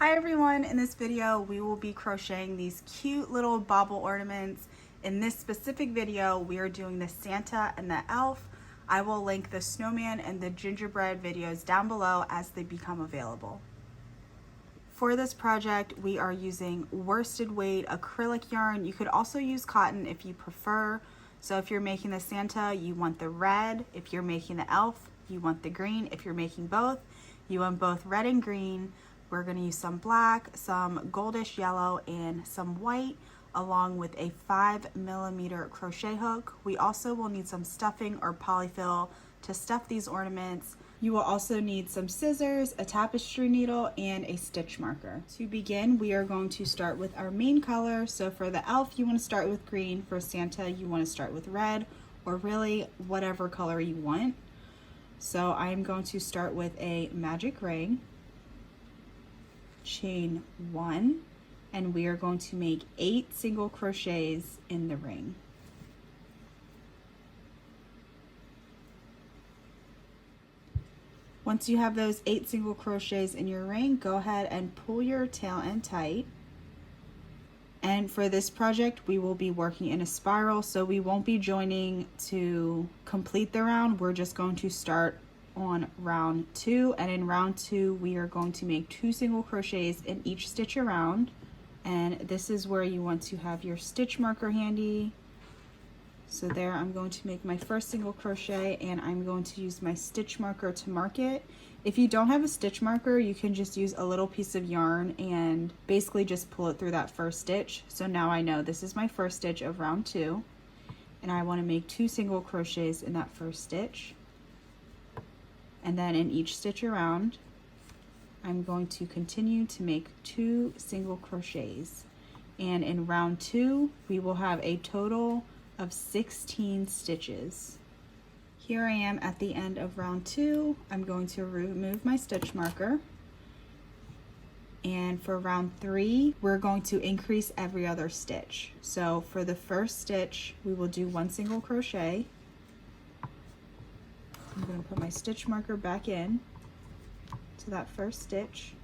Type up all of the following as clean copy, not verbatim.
Hi everyone, in this video we will be crocheting these cute little bauble ornaments. In this specific video we are doing the Santa and the Elf. I will link the snowman and the gingerbread videos down below as they become available. For this project we are using worsted weight acrylic yarn. You could also use cotton if you prefer. So if you're making the Santa you want the red, if you're making the Elf you want the green, if you're making both you want both red and green. We're going to use some black, some goldish yellow, and some white, along with a 5mm crochet hook. We also will need some stuffing or polyfill to stuff these ornaments. You will also need some scissors, a tapestry needle, and a stitch marker. To begin, we are going to start with our main color. So for the Elf, you want to start with green. For Santa, you want to start with red, or really whatever color you want. So I'm going to start with a magic ring. Chain 1, and we are going to make 8 single crochets in the ring. Once you have those 8 single crochets in your ring, go ahead and pull your tail end tight. And for this project we will be working in a spiral, so we won't be joining to complete the round. We're just going to start on round 2, and in round 2 we are going to make 2 single crochets in each stitch around, and this is where you want to have your stitch marker handy. So there, I'm going to make my first single crochet and I'm going to use my stitch marker to mark it. If you don't have a stitch marker, you can just use a little piece of yarn and basically just pull it through that first stitch. So now I know this is my first stitch of round 2, and I want to make 2 single crochets in that first stitch. And then in each stitch around, I'm going to continue to make 2 single crochets. And in round 2, we will have a total of 16 stitches. Here I am at the end of round 2. I'm going to remove my stitch marker. And for round 3, we're going to increase every other stitch. So for the first stitch, we will do 1 single crochet. I'm going to put my stitch marker back in to that first stitch.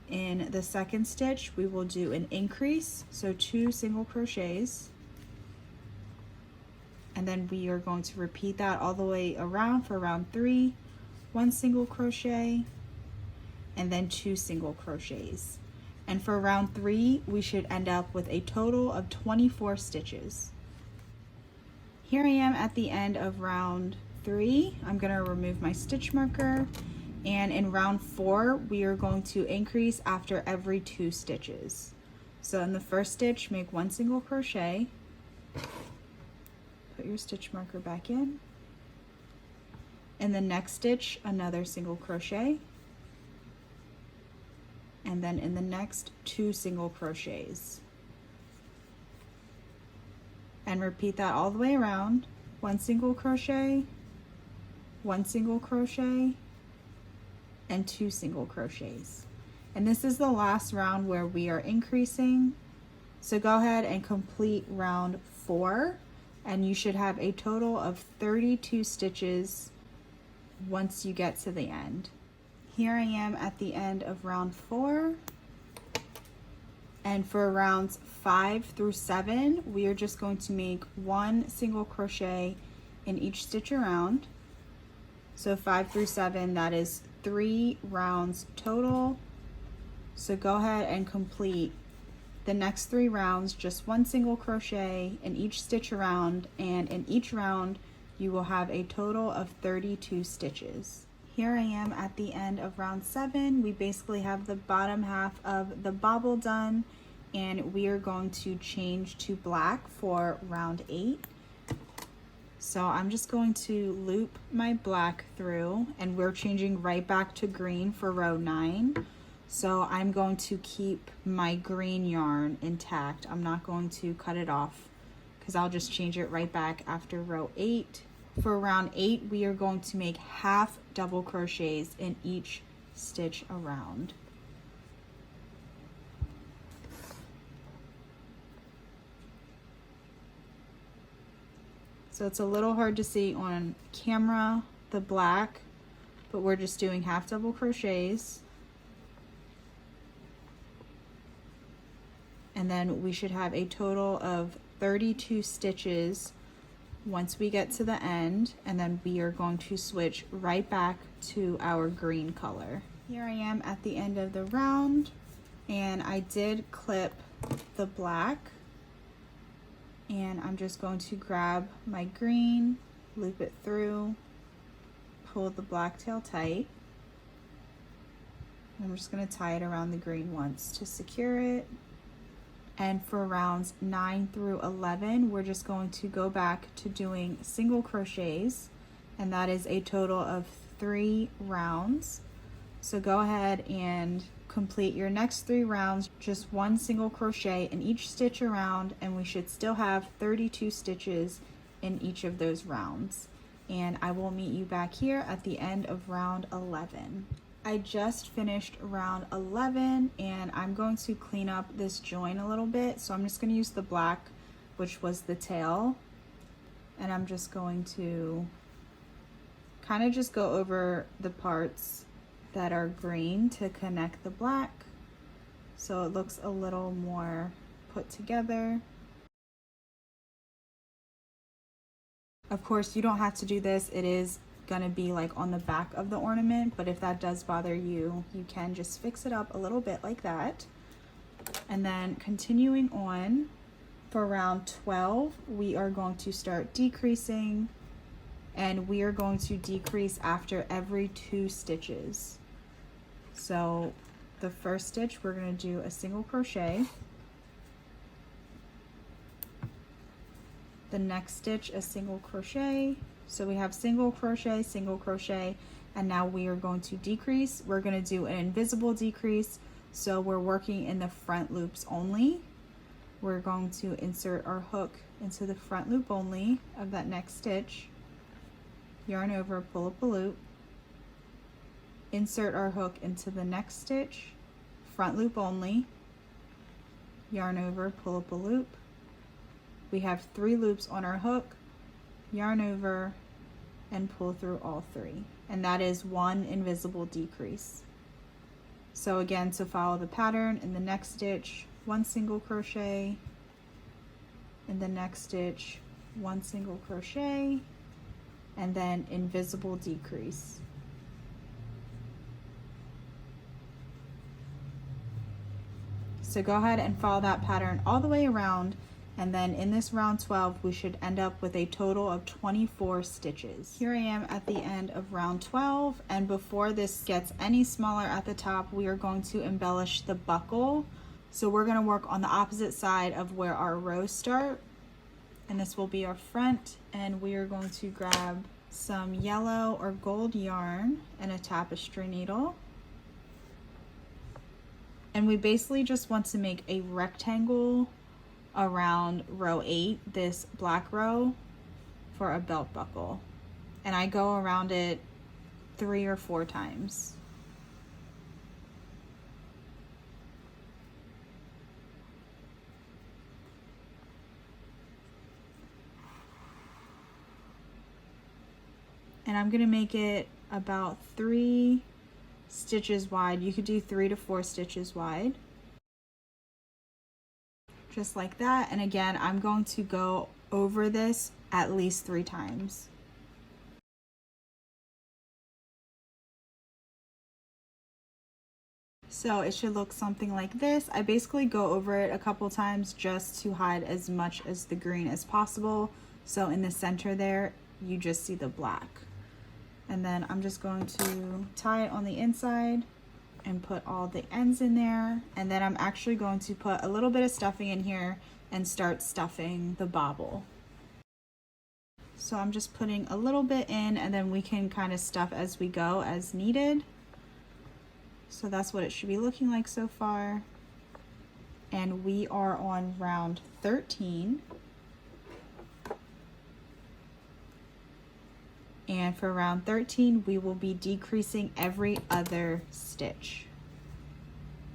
In the second stitch, we will do an increase, so 2 single crochets. And then we are going to repeat that all the way around for round 3, 1 single crochet, and then 2 single crochets. And for round 3, we should end up with a total of 24 stitches. Here I am at the end of round 3. I'm going to remove my stitch marker, and in round 4 we are going to increase after every 2 stitches. So in the first stitch, make 1 single crochet, put your stitch marker back in. In the next stitch, another single crochet, and then in the next 2 single crochets, and repeat that all the way around. 1 single crochet, 1 single crochet, and 2 single crochets. And this is the last round where we are increasing. So go ahead and complete round 4, and you should have a total of 32 stitches once you get to the end. Here I am at the end of round 4. And for rounds 5 through 7, we are just going to make 1 single crochet in each stitch around. So 5 through 7, that is 3 rounds total. So go ahead and complete the next 3 rounds, just 1 single crochet in each stitch around, and in each round you will have a total of 32 stitches. Here I am at the end of round 7. We basically have the bottom half of the bobble done, and we are going to change to black for round 8. So I'm just going to loop my black through, and we're changing right back to green for row 9. So I'm going to keep my green yarn intact. I'm not going to cut it off because I'll just change it right back after row 8. For round 8, we are going to make half double crochets in each stitch around. So it's a little hard to see on camera, the black, but we're just doing half double crochets. and then we should have a total of 32 stitches once we get to the end, and then we are going to switch right back to our green color. Here I am at the end of the round, and I did clip the black, and I'm just going to grab my green, loop it through, pull the black tail tight. I'm just going to tie it around the green once to secure it. And for rounds 9 through 11, we're just going to go back to doing single crochets, and that is a total of 3 rounds. So go ahead and complete your next 3 rounds, just 1 single crochet in each stitch around, and we should still have 32 stitches in each of those rounds. And I will meet you back here at the end of round 11. I just finished round 11, and I'm going to clean up this join a little bit. So I'm just going to use the black, which was the tail, and I'm just going to kind of just go over the parts that are green to connect the black so it looks a little more put together. Of course, you don't have to do this. It is gonna be like on the back of the ornament, but if that does bother you, you can just fix it up a little bit like that. And then continuing on, for round 12, we are going to start decreasing, and we are going to decrease after every 2 stitches. So the first stitch, we're going to do a single crochet. The next stitch, a single crochet. So we have single crochet, and now we are going to decrease. We're going to do an invisible decrease, so we're working in the front loops only. We're going to insert our hook into the front loop only of that next stitch, yarn over, pull up a loop, insert our hook into the next stitch, front loop only, yarn over, pull up a loop. We have 3 loops on our hook, yarn over, and pull through all 3, and that is 1 invisible decrease. So again, to follow the pattern, in the next stitch, 1 single crochet, in the next stitch, 1 single crochet, and then invisible decrease. So go ahead and follow that pattern all the way around, and then in this round 12, we should end up with a total of 24 stitches. Here I am at the end of round 12, and before this gets any smaller at the top, we are going to embellish the buckle. So we're going to work on the opposite side of where our rows start, and this will be our front, and we are going to grab some yellow or gold yarn and a tapestry needle. And we basically just want to make a rectangle around row 8, this black row, for a belt buckle, and I go around it 3 or 4 times. And I'm gonna make it about 3 stitches wide. You could do 3 to 4 stitches wide, just like that. And again, I'm going to go over this at least 3 times. So it should look something like this. I basically go over it a couple times just to hide as much as the green as possible. So in the center there, you just see the black. And then I'm just going to tie it on the inside and put all the ends in there. And then I'm actually going to put a little bit of stuffing in here and start stuffing the bobble. So I'm just putting a little bit in, and then we can kind of stuff as we go as needed. So that's what it should be looking like so far. And we are on round 13. And for round 13, we will be decreasing every other stitch.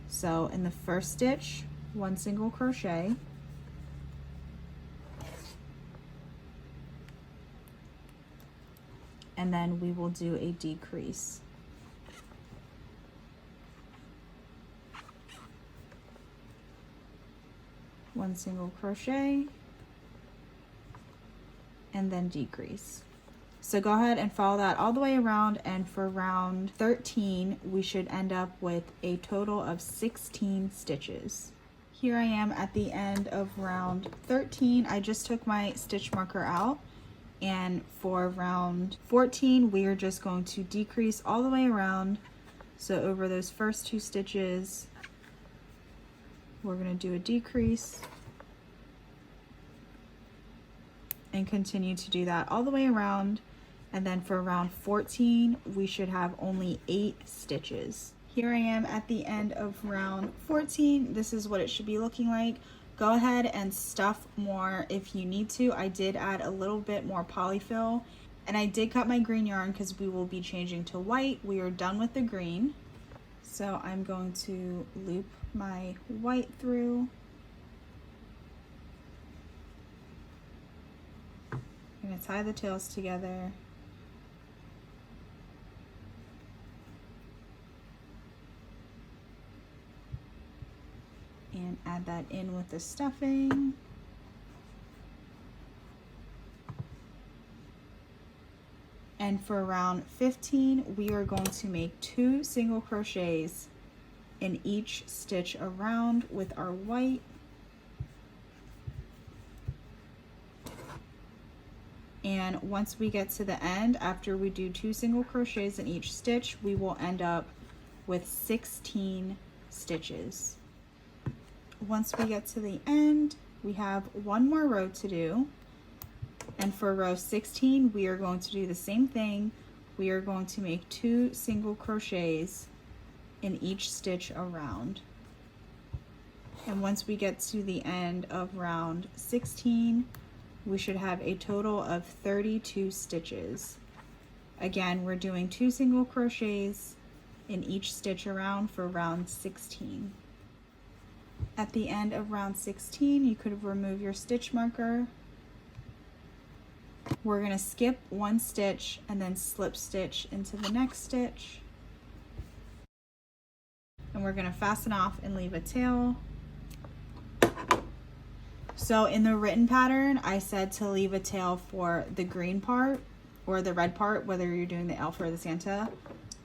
So in the first stitch, 1 single crochet. And then we will do a decrease. 1 single crochet, and then decrease. So go ahead and follow that all the way around, and for round 13 we should end up with a total of 16 stitches. Here I am at the end of round 13. I just took my stitch marker out, and for round 14 we are just going to decrease all the way around. So over those first 2 stitches we're going to do a decrease and continue to do that all the way around. And then for round 14 we should have only 8 stitches. Here I am at the end of round 14. This is what it should be looking like. Go ahead and stuff more if you need to. I did add a little bit more polyfill, and I did cut my green yarn because we will be changing to white. We are done with the green. So I'm going to loop my white through. I'm going to tie the tails together. And add that in with the stuffing. And for round 15, we are going to make 2 single crochets in each stitch around with our white. And once we get to the end, after we do 2 single crochets in each stitch, we will end up with 16 stitches. Once we get to the end, we have 1 more row to do. And for row 16, we are going to do the same thing. We are going to make 2 single crochets in each stitch around. And once we get to the end of round 16, we should have a total of 32 stitches. Again, we're doing 2 single crochets in each stitch around for round 16. At the end of round 16, you could remove your stitch marker. We're going to skip 1 stitch and then slip stitch into the next stitch. And we're going to fasten off and leave a tail. So in the written pattern, I said to leave a tail for the green part or the red part, whether you're doing the elf or the Santa.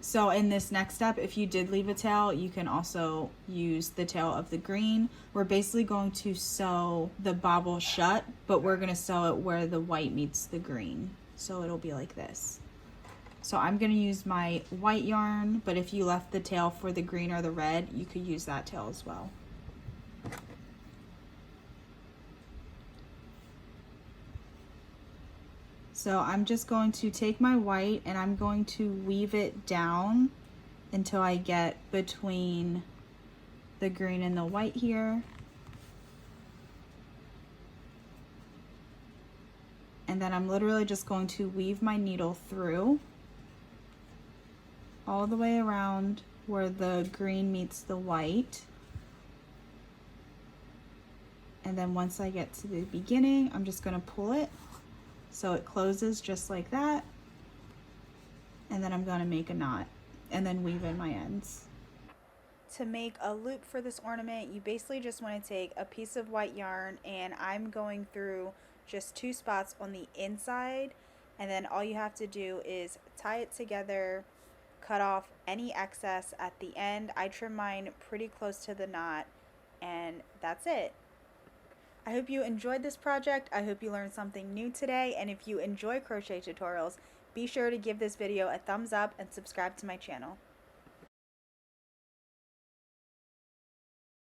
So in this next step, if you did leave a tail, you can also use the tail of the green. We're basically going to sew the bobble shut, but we're going to sew it where the white meets the green. So it'll be like this. So I'm going to use my white yarn, but if you left the tail for the green or the red, you could use that tail as well. So I'm just going to take my white and I'm going to weave it down until I get between the green and the white here. And then I'm literally just going to weave my needle through all the way around where the green meets the white. And then once I get to the beginning, I'm just going to pull it so it closes just like that, and then I'm going to make a knot and then weave in my ends. To make a loop for this ornament, you basically just want to take a piece of white yarn, and I'm going through just 2 spots on the inside, and then all you have to do is tie it together, cut off any excess at the end. I trim mine pretty close to the knot, and that's it. I hope you enjoyed this project. I hope you learned something new today, and if you enjoy crochet tutorials, be sure to give this video a thumbs up and subscribe to my channel.